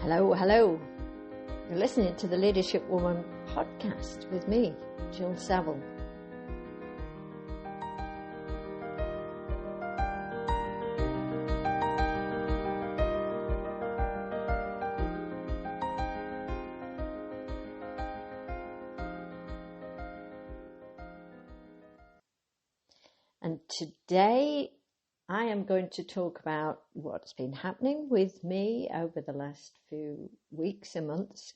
Hello, hello. You're listening to the Leadership Woman podcast with me, Jill Saville. And today I am going to talk about what's been happening with me over the last few weeks and months.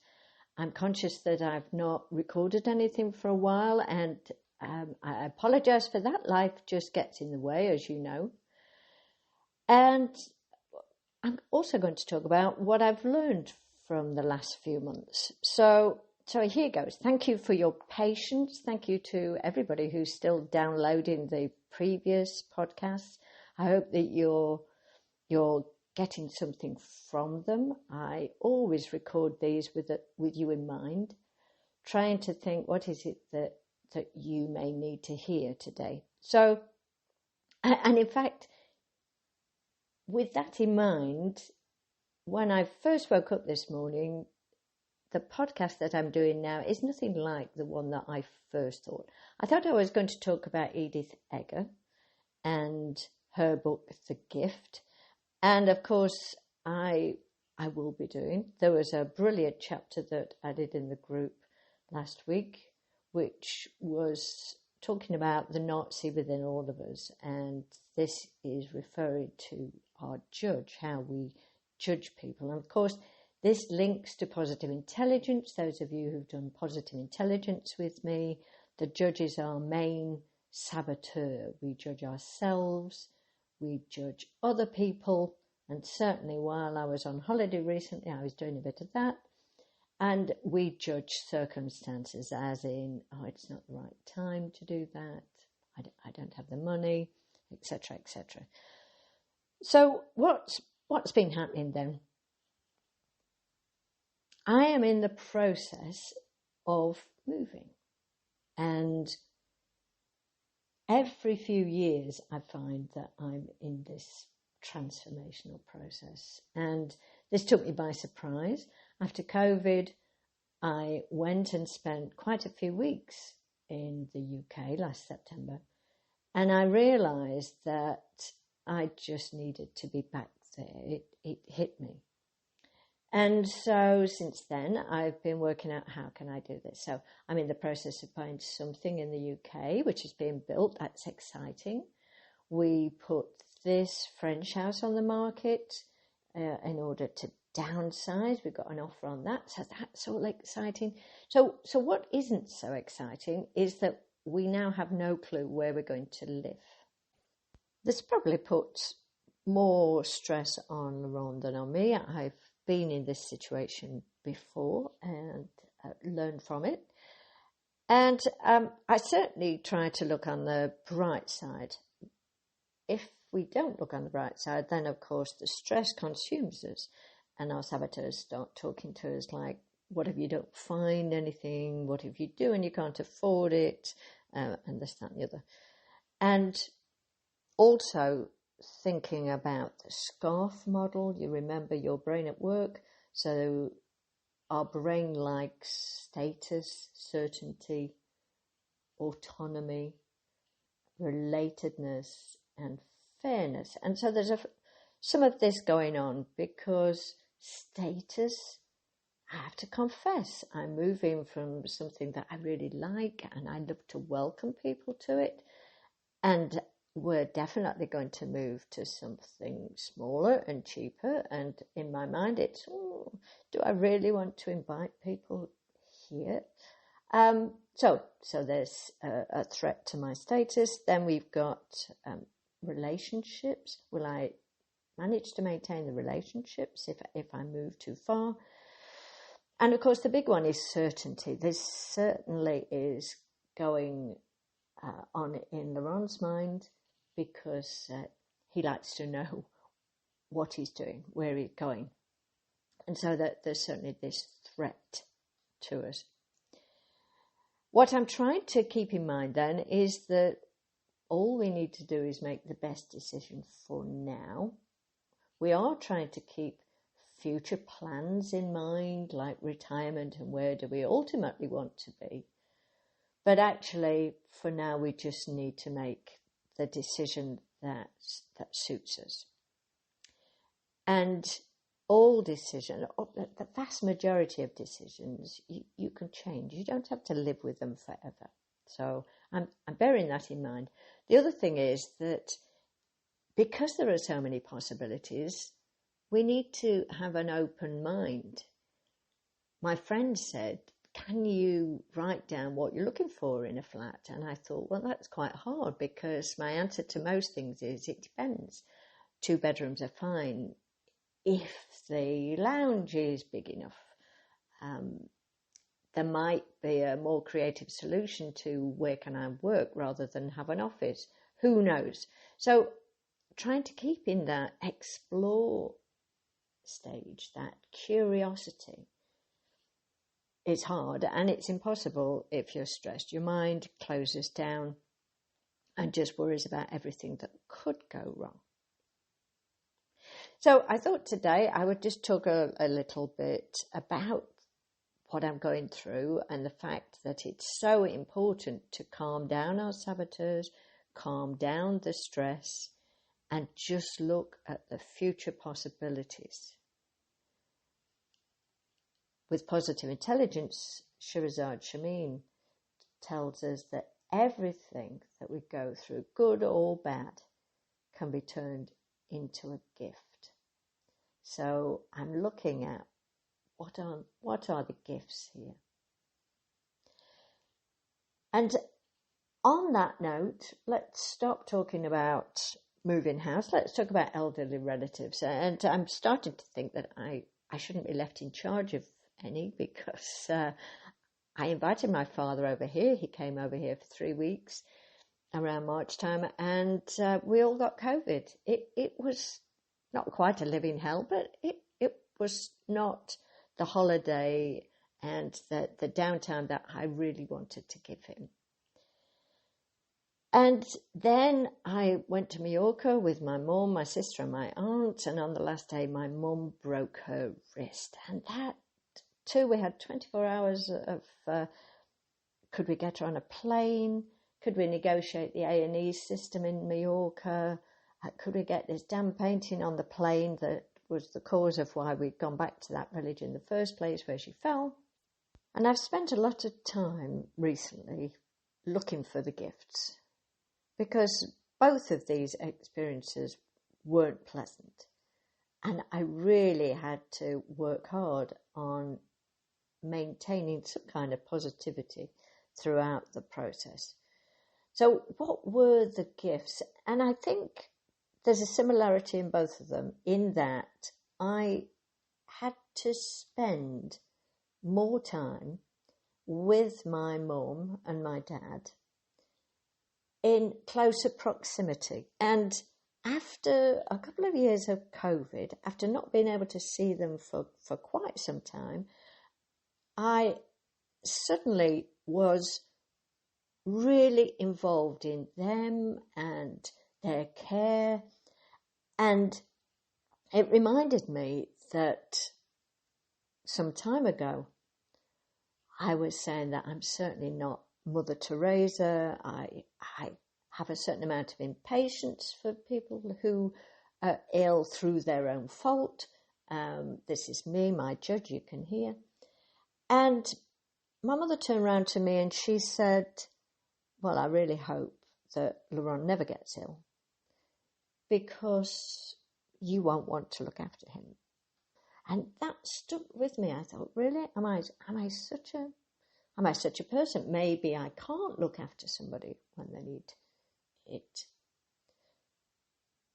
I'm conscious that I've not recorded anything for a while, and I apologise for that. Life just gets in the way, as you know. And I'm also going to talk about what I've learned from the last few months. So here goes. Thank you for your patience. Thank you to everybody who's still downloading the previous podcasts. I hope that you're getting something from them. I always record these with you in mind, trying to think what is it that you may need to hear today. So, and in fact, with that in mind, when I first woke up this morning, the podcast that I'm doing now is nothing like the one that I first thought. I thought I was going to talk about Edith Eger and her book, The Gift. And of course, I will be doing. There was a brilliant chapter that I did in the group last week, which was talking about the Nazi within all of us. And this is referring to our judge, how we judge people. And of course, this links to positive intelligence. Those of you who've done positive intelligence with me, the judge is our main saboteur. We judge ourselves, we judge other people, and certainly while I was on holiday recently, I was doing a bit of that. And we judge circumstances as in, oh, it's not the right time to do that, I don't have the money, etc., etc. So what's been happening then? I am in the process of moving, and every few years I find that I'm in this transformational process, and this took me by surprise. After COVID, I went and spent quite a few weeks in the UK last September, and I realised that I just needed to be back there. It hit me. And so since then, I've been working out how can I do this. So I'm in the process of buying something in the UK, which is being built. That's exciting. We put this French house on the market in order to downsize. We've got an offer on that. So that's all exciting. So what isn't so exciting is that we now have no clue where we're going to live. This probably puts more stress on Ron than on me. I've been in this situation before and learned from it. And I certainly try to look on the bright side. If we don't look on the bright side, then of course the stress consumes us and our saboteurs start talking to us like, what if you don't find anything? What if you do and you can't afford it? And this, that, and the other. And also thinking about the SCARF model. You remember your brain at work. So our brain likes status, certainty, autonomy, relatedness, and fairness. And so there's some of this going on because status, I have to confess, I'm moving from something that I really like and I love to welcome people to it. And we're definitely going to move to something smaller and cheaper. And in my mind, it's, do I really want to invite people here? So there's a threat to my status. Then we've got relationships. Will I manage to maintain the relationships if I move too far? And of course, the big one is certainty. This certainly is going on in Laurent's mind, because he likes to know what he's doing, where he's going. And so that there's certainly this threat to us. What I'm trying to keep in mind then is that all we need to do is make the best decision for now. We are trying to keep future plans in mind, like retirement and where do we ultimately want to be. But actually, for now, we just need to make the decision that suits us. And all decisions, the vast majority of decisions, you can change. You don't have to live with them forever. So I'm bearing that in mind. The other thing is that because there are so many possibilities, we need to have an open mind. My friend said, can you write down what you're looking for in a flat? And I thought, well, that's quite hard because my answer to most things is it depends. 2 bedrooms are fine if the lounge is big enough. There might be a more creative solution to where can I work rather than have an office. Who knows? So trying to keep in that explore stage, that curiosity, is hard, and it's impossible if you're stressed. Your mind closes down and just worries about everything that could go wrong. So I thought today I would just talk a little bit about what I'm going through and the fact that it's so important to calm down our saboteurs, calm down the stress, and just look at the future possibilities. With positive intelligence, Shirzad Chamine tells us that everything that we go through, good or bad, can be turned into a gift. So I'm looking at what are the gifts here. And on that note, let's stop talking about moving house. Let's talk about elderly relatives. And I'm starting to think that I shouldn't be left in charge of any because I invited my father over here. He came over here for 3 weeks around March time, and we all got COVID. It was not quite a living hell, but it was not the holiday and the downtime that I really wanted to give him. And then I went to Mallorca with my mum, my sister and my aunt, and on the last day my mum broke her wrist. And that too, we had 24 hours of could we get her on a plane? Could we negotiate the A&E system in Mallorca? Could we get this damn painting on the plane that was the cause of why we'd gone back to that village in the first place where she fell? And I've spent a lot of time recently looking for the gifts because both of these experiences weren't pleasant. And I really had to work hard on maintaining some kind of positivity throughout the process. So what were the gifts? And I think there's a similarity in both of them in that I had to spend more time with my mum and my dad in closer proximity. And after a couple of years of COVID, after not being able to see them for quite some time, I suddenly was really involved in them and their care. And it reminded me that some time ago, I was saying that I'm certainly not Mother Teresa. I have a certain amount of impatience for people who are ill through their own fault. This is me, my judge, you can hear. And my mother turned around to me and she said, well, I really hope that Laurent never gets ill because you won't want to look after him. And that stuck with me. I thought, really? Am I such a person? Maybe I can't look after somebody when they need it.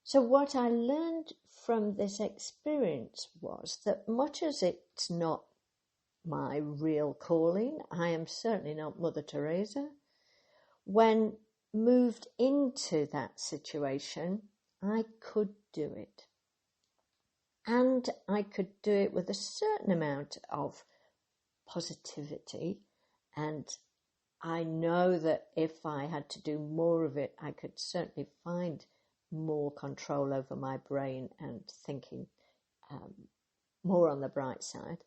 So what I learned from this experience was that much as it's not my real calling, I am certainly not Mother Teresa. When moved into that situation, I could do it. And I could do it with a certain amount of positivity. And I know that if I had to do more of it, I could certainly find more control over my brain and thinking more on the bright side.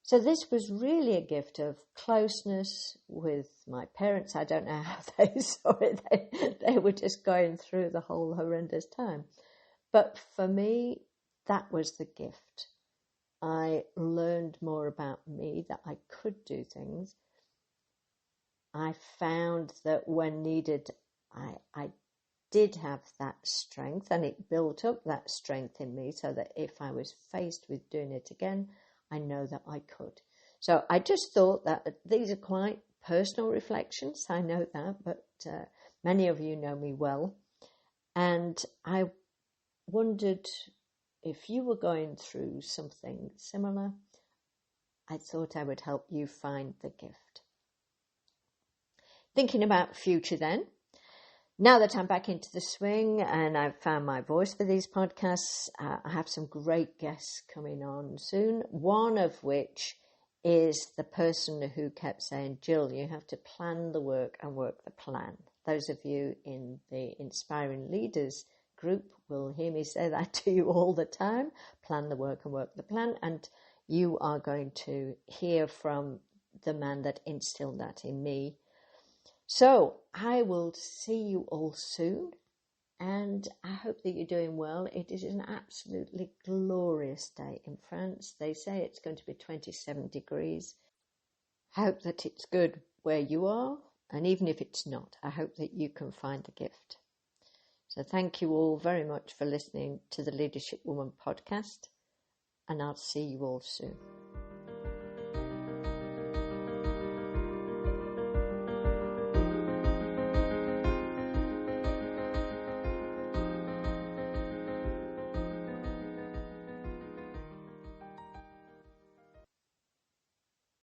So this was really a gift of closeness with my parents. I don't know how they saw it. They were just going through the whole horrendous time. But for me, that was the gift. I learned more about me, that I could do things. I found that when needed, I did have that strength, and it built up that strength in me so that if I was faced with doing it again, I know that I could. So I just thought that these are quite personal reflections. I know that, but many of you know me well. And I wondered if you were going through something similar. I thought I would help you find the gift. Thinking about future then. Now that I'm back into the swing and I've found my voice for these podcasts, I have some great guests coming on soon, one of which is the person who kept saying, Jill, you have to plan the work and work the plan. Those of you in the Inspiring Leaders group will hear me say that to you all the time, plan the work and work the plan, and you are going to hear from the man that instilled that in me. So I will see you all soon, and I hope that you're doing well. It is an absolutely glorious day in France. They say it's going to be 27 degrees. I hope that it's good where you are, and even if it's not, I hope that you can find the gift. So thank you all very much for listening to the Leadership Woman podcast, and I'll see you all soon.